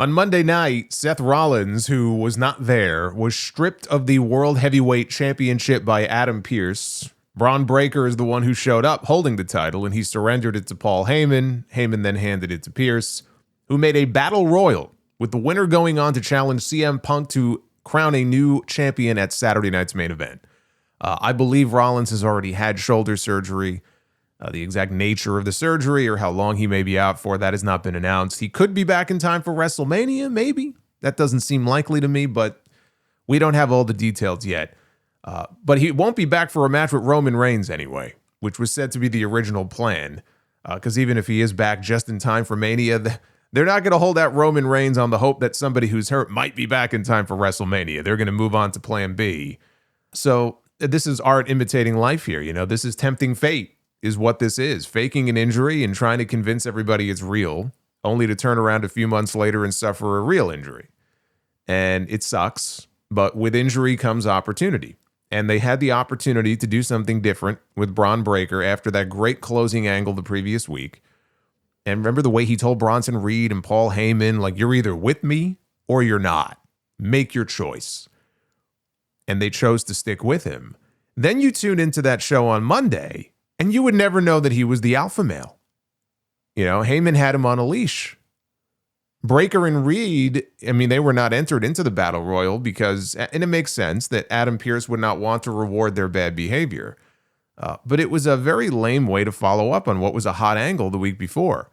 On Monday night, Seth Rollins, who was not there, was stripped of the World Heavyweight Championship by Adam Pearce. Bron Breakker is the one who showed up holding the title, and he surrendered it to Paul Heyman. Heyman then handed it to Pearce, who made a battle royal, with the winner going on to challenge CM Punk to crown a new champion at Saturday night's main event. I believe Rollins has already had shoulder surgery. The exact nature of the surgery or how long he may be out for, that has not been announced. He could be back in time for WrestleMania, maybe. That doesn't seem likely to me, but we don't have all the details yet. But he won't be back for a match with Roman Reigns anyway, which was said to be the original plan. Because even if he is back just in time for Mania, they're not going to hold out Roman Reigns on the hope that somebody who's hurt might be back in time for WrestleMania. They're going to move on to plan B. So this is art imitating life here. You know, this is tempting fate. Is what this is, faking an injury and trying to convince everybody it's real, only to turn around a few months later and suffer a real injury. And it sucks, but with injury comes opportunity. And they had the opportunity to do something different with Bron Breakker after that great closing angle the previous week. And remember the way he told Bronson Reed and Paul Heyman, like, you're either with me or you're not. Make your choice. And they chose to stick with him. Then you tune into that show on Monday, and you would never know that he was the alpha male. You know, Heyman had him on a leash. Breakker and Reed, I mean, they were not entered into the Battle Royal because, and it makes sense that Adam Pearce would not want to reward their bad behavior. But it was a very lame way to follow up on what was a hot angle the week before.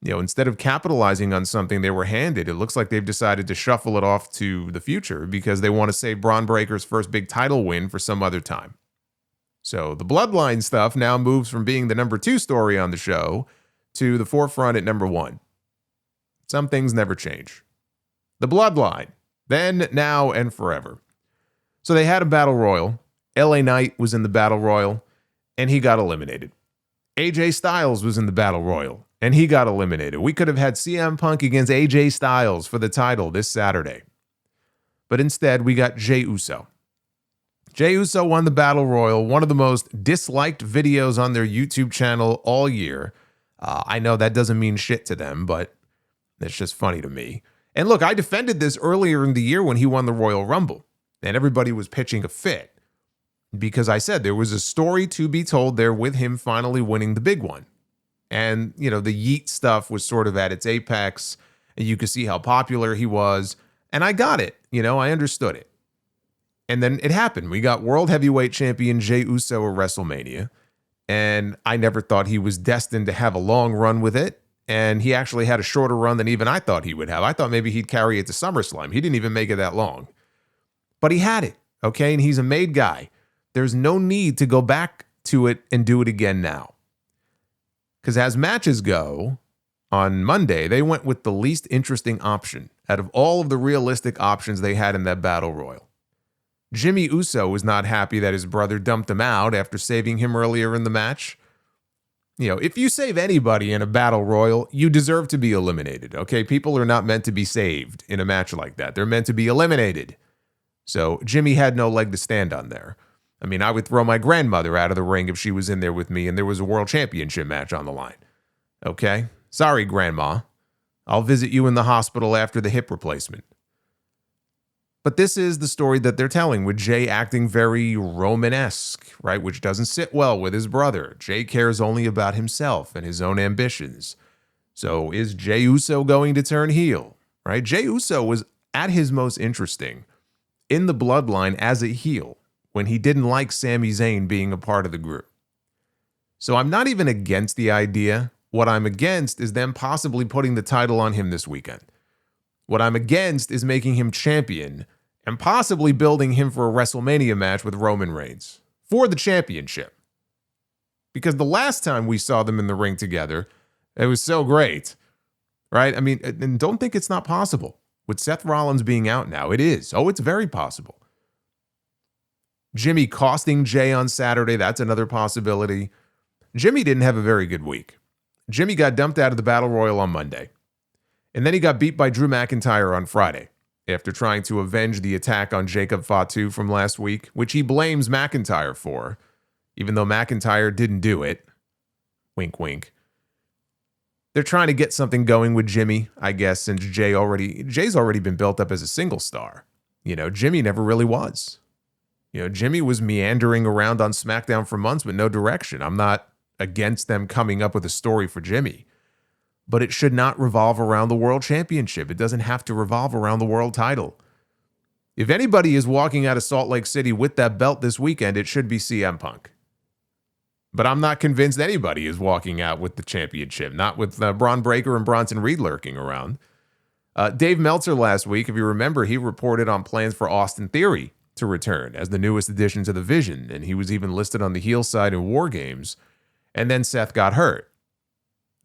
You know, instead of capitalizing on something they were handed, it looks like they've decided to shuffle it off to the future because they want to save Bron Breakker's first big title win for some other time. So the Bloodline stuff now moves from being the number 2 story on the show to the forefront at number 1. Some things never change. The Bloodline, then, now, and forever. So they had a battle royal. LA Knight was in the battle royal, and he got eliminated. AJ Styles was in the battle royal, and he got eliminated. We could have had CM Punk against AJ Styles for the title this Saturday. But instead, we got Jey Uso. Jey Uso won the Battle Royal, one of the most disliked videos on their YouTube channel all year. I know that doesn't mean shit to them, but it's just funny to me. And look, I defended this earlier in the year when he won the Royal Rumble, and everybody was pitching a fit because I said there was a story to be told there with him finally winning the big one. And, you know, the Yeet stuff was sort of at its apex, and you could see how popular he was, and I got it. You know, I understood it. And then it happened. We got World Heavyweight Champion Jey Uso at WrestleMania. And I never thought he was destined to have a long run with it. And he actually had a shorter run than even I thought he would have. I thought maybe he'd carry it to SummerSlam. He didn't even make it that long. But he had it, okay? And he's a made guy. There's no need to go back to it and do it again now. Because as matches go, on Monday, they went with the least interesting option out of all of the realistic options they had in that Battle Royal. Jimmy Uso was not happy that his brother dumped him out after saving him earlier in the match. You know, if you save anybody in a battle royal, you deserve to be eliminated, okay? People are not meant to be saved in a match like that. They're meant to be eliminated. So Jimmy had no leg to stand on there. I mean, I would throw my grandmother out of the ring if she was in there with me and there was a world championship match on the line. Okay? Sorry, Grandma. I'll visit you in the hospital after the hip replacement. But this is the story that they're telling, with Jey acting very Roman-esque, right? Which doesn't sit well with his brother. Jey cares only about himself and his own ambitions. So is Jey Uso going to turn heel, right? Jey Uso was at his most interesting in the Bloodline as a heel when he didn't like Sami Zayn being a part of the group. So I'm not even against the idea. What I'm against is them possibly putting the title on him this weekend. What I'm against is making him champion and possibly building him for a WrestleMania match with Roman Reigns for the championship. Because the last time we saw them in the ring together, it was so great, right? I mean, and don't think it's not possible. With Seth Rollins being out now, it is. Oh, it's very possible. Jimmy costing Jey on Saturday, that's another possibility. Jimmy didn't have a very good week. Jimmy got dumped out of the Battle Royal on Monday. And then he got beat by Drew McIntyre on Friday after trying to avenge the attack on Jacob Fatu from last week, which he blames McIntyre for, even though McIntyre didn't do it. Wink, wink. They're trying to get something going with Jimmy, I guess, since Jay's already been built up as a single star. Jimmy never really was. Jimmy was meandering around on SmackDown for months with no direction. I'm not against them coming up with a story for Jimmy, but it should not revolve around the World Championship. It doesn't have to revolve around the world title. If anybody is walking out of Salt Lake City with that belt this weekend, it should be CM Punk. But I'm not convinced anybody is walking out with the championship, not with Bron Breakker and Bronson Reed lurking around. Dave Meltzer last week, if you remember, he reported on plans for Austin Theory to return as the newest addition to the Vision, and he was even listed on the heel side in War Games, and then Seth got hurt.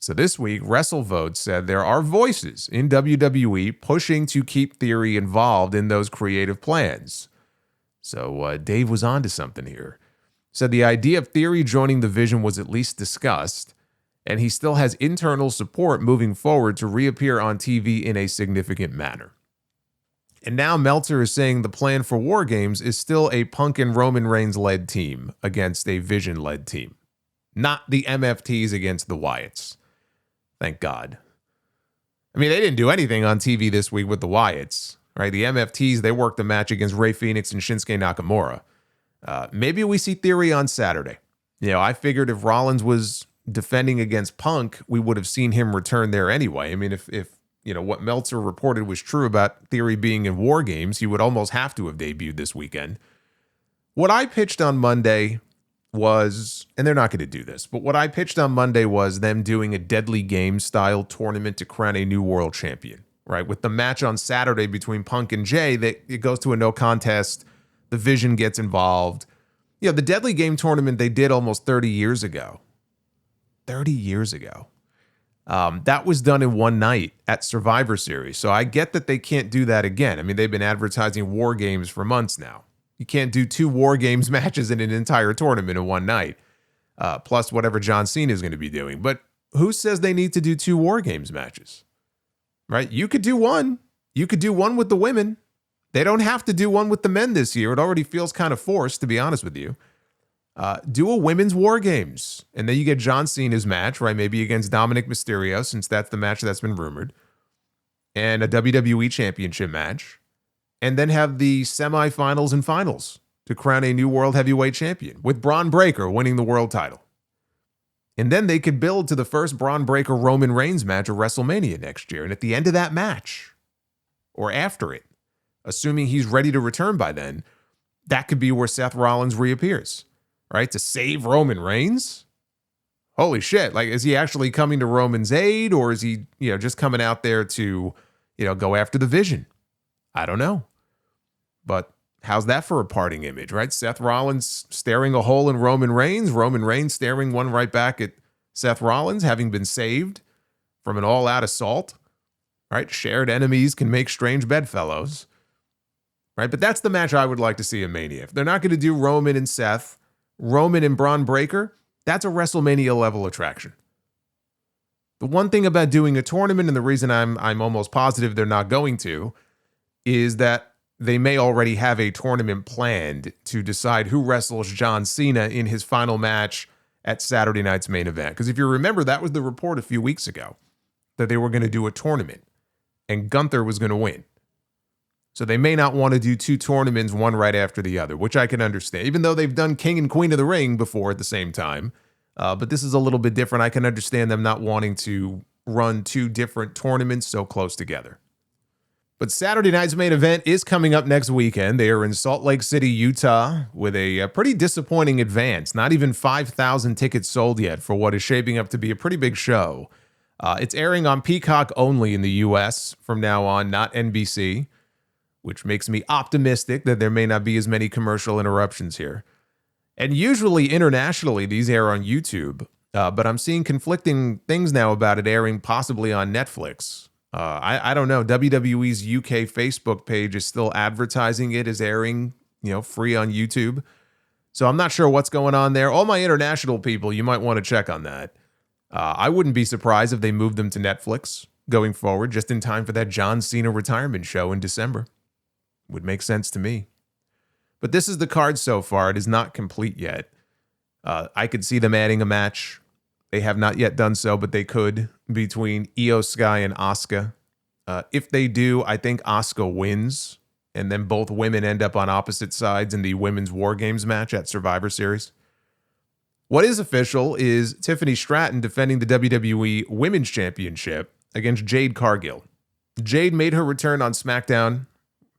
So this week, WrestleVote said there are voices in WWE pushing to keep Theory involved in those creative plans. So Dave was onto something here. Said the idea of Theory joining the Vision was at least discussed, and he still has internal support moving forward to reappear on TV in a significant manner. And now Meltzer is saying the plan for War Games is still a Punk and Roman Reigns-led team against a Vision-led team, not the MFTs against the Wyatts. Thank God. I mean, they didn't do anything on TV this week with the Wyatts, right? The MFTs, they worked a match against Rey Fenix and Shinsuke Nakamura. Maybe we see Theory on Saturday. I figured if Rollins was defending against Punk, we would have seen him return there anyway. I mean, if what Meltzer reported was true about Theory being in War Games, he would almost have to have debuted this weekend. What I pitched on Monday was, and they're not going to do this, but what I pitched on Monday was them doing a Deadly Games style tournament to crown a new world champion, right? With the match on Saturday between Punk and Jey, that it goes to a no contest. The Vision gets involved. The Deadly Game tournament they did almost 30 years ago. 30 years ago. That was done in one night at Survivor Series. So I get that they can't do that again. I mean, they've been advertising War Games for months now. You can't do 2 War Games matches in an entire tournament in one night, plus whatever John Cena is going to be doing. But who says they need to do 2 War Games matches? Right? You could do one. You could do one with the women. They don't have to do one with the men this year. It already feels kind of forced, to be honest with you. Do a women's War Games. And then you get John Cena's match, right? Maybe against Dominic Mysterio, since that's the match that's been rumored. And a WWE Championship match. And then have the semifinals and finals to crown a new World Heavyweight Champion, with Bron Breakker winning the world title. And then they could build to the first Bron Breakker Roman Reigns match at WrestleMania next year. And at the end of that match, or after it, assuming he's ready to return by then, that could be where Seth Rollins reappears, right? To save Roman Reigns? Holy shit. Like, is he actually coming to Roman's aid, or is he, just coming out there to, go after the Vision? I don't know. But how's that for a parting image, right? Seth Rollins staring a hole in Roman Reigns staring one right back at Seth Rollins, having been saved from an all-out assault, right? Shared enemies can make strange bedfellows. Right, but that's the match I would like to see in Mania. If they're not going to do Roman and Seth, Roman and Bron Breakker, that's a WrestleMania level attraction. The one thing about doing a tournament, and the reason I'm almost positive they're not going to, is that they may already have a tournament planned to decide who wrestles John Cena in his final match at Saturday night's main event. Because if you remember, that was the report a few weeks ago, that they were going to do a tournament, and Gunther was going to win. So they may not want to do 2 tournaments, one right after the other, which I can understand, even though they've done King and Queen of the Ring before at the same time. But this is a little bit different. I can understand them not wanting to run 2 different tournaments so close together. But Saturday night's main event is coming up next weekend. They are in Salt Lake City, Utah, with a pretty disappointing advance. Not even 5,000 tickets sold yet for what is shaping up to be a pretty big show. It's airing on Peacock only in the U.S. from now on, not NBC, which makes me optimistic that there may not be as many commercial interruptions here. And usually internationally, these air on YouTube, but I'm seeing conflicting things now about it airing possibly on Netflix. I don't know. WWE's UK Facebook page is still advertising it as airing, free on YouTube. So I'm not sure what's going on there. All my international people, you might want to check on that. I wouldn't be surprised if they moved them to Netflix going forward, just in time for that John Cena retirement show in December. Would make sense to me. But this is the card so far. It is not complete yet. I could see them adding a match They have not yet done so, but they could, between Io Sky and Asuka. If they do, I think Asuka wins, and then both women end up on opposite sides in the Women's War Games match at Survivor Series. What is official is Tiffany Stratton defending the WWE Women's Championship against Jade Cargill. Jade made her return on SmackDown,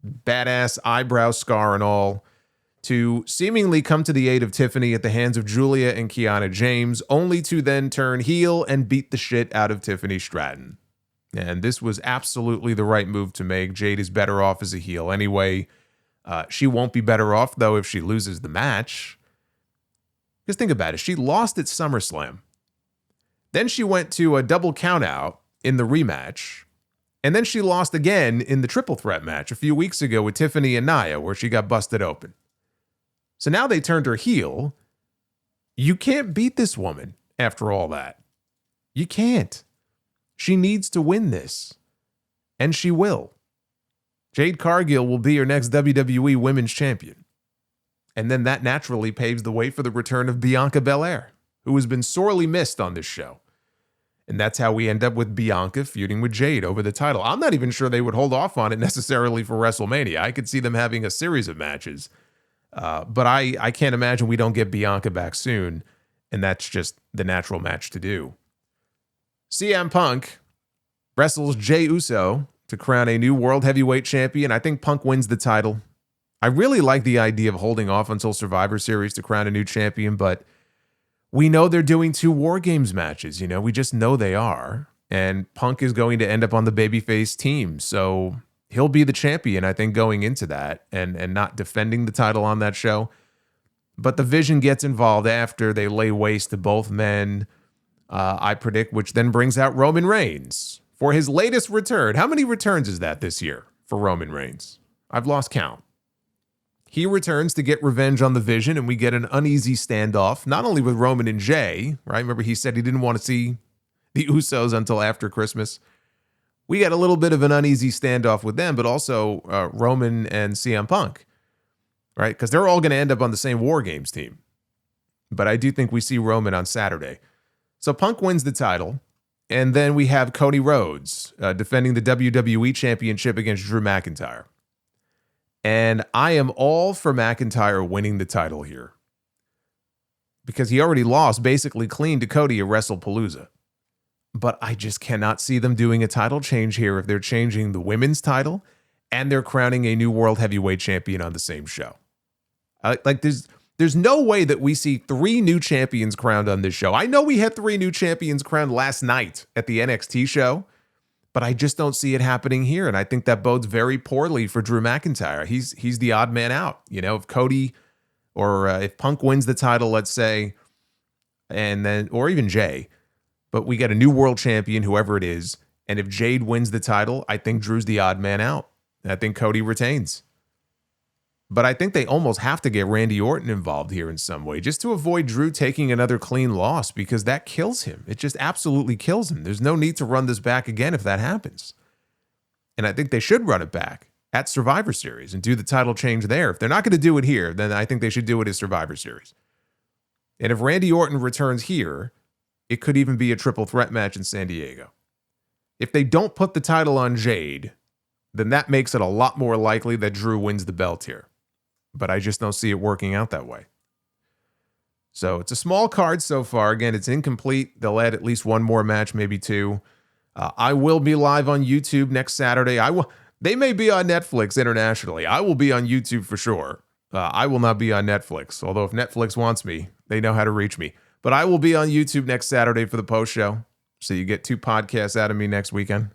badass eyebrow scar and all, to seemingly come to the aid of Tiffany at the hands of Julia and Kiana James, only to then turn heel and beat the shit out of Tiffany Stratton. And this was absolutely the right move to make. Jade is better off as a heel anyway. She won't be better off, though, if she loses the match. Because think about it. She lost at SummerSlam. Then she went to a double countout in the rematch. And then she lost again in the triple threat match a few weeks ago with Tiffany and Nia, where she got busted open. So now they turned her heel. You can't beat this woman after all that. You can't. She needs to win this. And she will. Jade Cargill will be your next WWE Women's Champion. And then that naturally paves the way for the return of Bianca Belair, who has been sorely missed on this show. And that's how we end up with Bianca feuding with Jade over the title. I'm not even sure they would hold off on it necessarily for WrestleMania. I could see them having a series of matches. But I can't imagine we don't get Bianca back soon. And that's just the natural match to do. CM Punk wrestles Jey Uso to crown a new World Heavyweight Champion. I think Punk wins the title. I really like the idea of holding off until Survivor Series to crown a new champion, but we know they're doing 2 War Games matches. We just know they are. And Punk is going to end up on the babyface team. So he'll be the champion, I think, going into that and not defending the title on that show. But the Vision gets involved after they lay waste to both men. I predict, which then brings out Roman Reigns for his latest return. How many returns is that this year for Roman Reigns? I've lost count. He returns to get revenge on the Vision, and we get an uneasy standoff, not only with Roman and Jey, right? Remember, he said he didn't want to see the Usos until after Christmas. We get a little bit of an uneasy standoff with them, but also Roman and CM Punk, right? Because they're all going to end up on the same War Games team. But I do think we see Roman on Saturday. So Punk wins the title, and then we have Cody Rhodes defending the WWE Championship against Drew McIntyre. And I am all for McIntyre winning the title here, because he already lost basically clean to Cody at WrestlePalooza. But I just cannot see them doing a title change here if they're changing the women's title and they're crowning a new World Heavyweight Champion on the same show. There's no way that we see 3 new champions crowned on this show. I know we had 3 new champions crowned last night at the NXT show, but I just don't see it happening here. And I think that bodes very poorly for Drew McIntyre. He's the odd man out. If Cody or if Punk wins the title, let's say, and then, or even Jey, but we get a new world champion, whoever it is. And if Jade wins the title, I think Drew's the odd man out. I think Cody retains. But I think they almost have to get Randy Orton involved here in some way, just to avoid Drew taking another clean loss, because that kills him. It just absolutely kills him. There's no need to run this back again if that happens. And I think they should run it back at Survivor Series and do the title change there. If they're not going to do it here, then I think they should do it at Survivor Series. And if Randy Orton returns here, it could even be a triple threat match in San Diego. If they don't put the title on Jade, then that makes it a lot more likely that Drew wins the belt here. But I just don't see it working out that way. So it's a small card so far. Again, it's incomplete. They'll add at least 1 more match, maybe 2. I will be live on YouTube next Saturday. They may be on Netflix internationally. I will be on YouTube for sure. I will not be on Netflix. Although if Netflix wants me, they know how to reach me. But I will be on YouTube next Saturday for the post show. So you get 2 podcasts out of me next weekend.